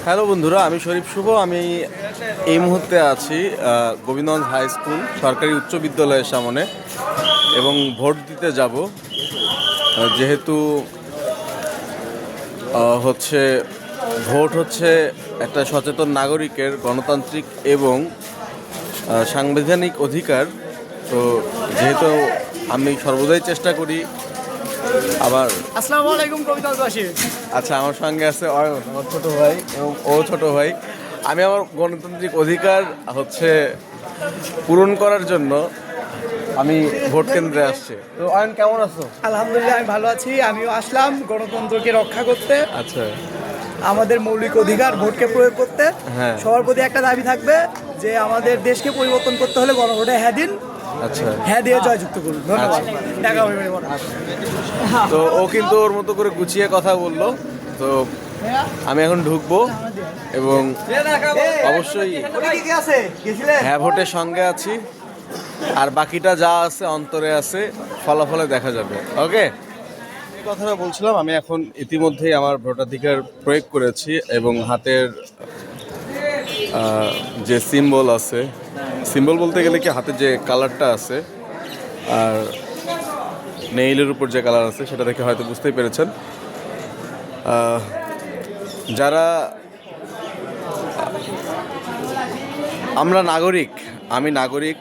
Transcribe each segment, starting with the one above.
Hello বন্ধুরা, আমি শরীফ শুভ। আমি এই মুহূর্তে আছি গোবিন্দগঞ্জ হাই স্কুল সরকারি উচ্চ বিদ্যালয়ের সামনে এবং ভোট দিতে যাব। যেহেতু হচ্ছে ভোট হচ্ছে একটা সচেতন নাগরিকের গণতান্ত্রিক এবং সাংবিধানিক অধিকার। তো যেহেতু আমি সর্বদাই চেষ্টা করি আবার। আসসালামু আলাইকুম কবিতাবাসী। আচ্ছা, আমার সঙ্গে আছে অয়ন, আমার ছোট ভাই, এবং ও ছোট ভাই। আমি আমার গণতান্ত্রিক অধিকার পূরণ করার জন্য আমি ভোট কেন্দ্রে আসছি। তো অয়ন, কেমন আছো? আলহামদুলিল্লাহ, আমি ভালো আছি। আমিও আসলাম গণতন্ত্রকে রক্ষা করতে, আচ্ছা, আমাদের মৌলিক অধিকার ভোটকে প্রয়োগ করতে। হ্যাঁ। সবার প্রতি একটা দাবি থাকবে যে আমাদের দেশকে পরিবর্তন করতে হলে গণভোটে হ্যাঁ দিন, আচ্ছা। হ্যাঁ দিয়ে জয়যুক্ত করুন। ধন্যবাদ। দেখা হবে। তো ও কিন্তু ওর মতো করে গুছিয়ে কথা বললো। তো আমি এখন ঢুকবো এবং অবশ্যই হ্যাঁ ভোটের সঙ্গে আছি, আর বাকিটা যা আছে অন্তরে আছে, ফলাফলে দেখা যাবে। ওকে, কথাটা বলছিলাম, আমি এখন ইতিমধ্যেই আমার ভোটাধিকার প্রয়োগ করেছি এবং হাতের যে সিম্বল আছে, সিম্বল বলতে গেলে কি হাতের যে কালারটা আছে আর নেইলের উপর যে কালার আছে সেটা দেখে হয়তো বুঝতেই পেরেছেন। যারা আমরা নাগরিক, আমি নাগরিক,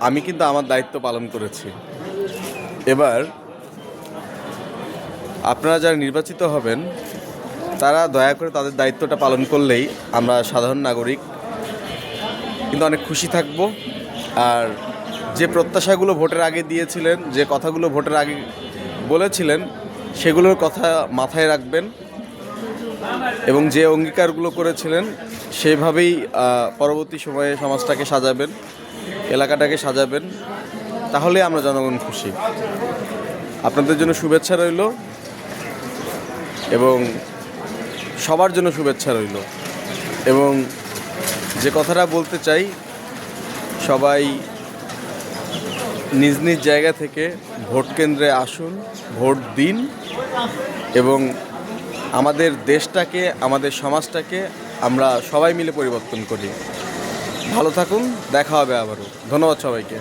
আমি কিন্তু আমার দায়িত্ব পালন করেছি। এবার আপনারা যারা নির্বাচিত হবেন তারা দয়া করে তাদের দায়িত্বটা পালন করলেই আমরা সাধারণ নাগরিক কিন্তু অনেক খুশি থাকব। আর যে প্রত্যাশাগুলো ভোটের আগে দিয়েছিলেন, যে কথাগুলো ভোটের আগে বলেছিলেন, সেগুলোর কথা মাথায় রাখবেন এবং যে অঙ্গীকারগুলো করেছিলেন সেইভাবেই পরবর্তী সময়ে সমাজটাকে সাজাবেন, এলাকাটাকে সাজাবেন। তাহলে আমরা জনগণ খুশি। আপনাদের জন্য শুভেচ্ছা রইল এবং সবার জন্য শুভেচ্ছা রইল। এবং যে কথাটা বলতে চাই, সবাই নিজ নিজ জায়গা থেকে ভোট কেন্দ্রে আসুন, ভোট দিন এবং আমাদের দেশটাকে, আমাদের সমাজটাকে আমরা সবাই মিলে পরিবর্তন করি। ভালো থাকুন, দেখা হবে আবারও। ধন্যবাদ সবাইকে।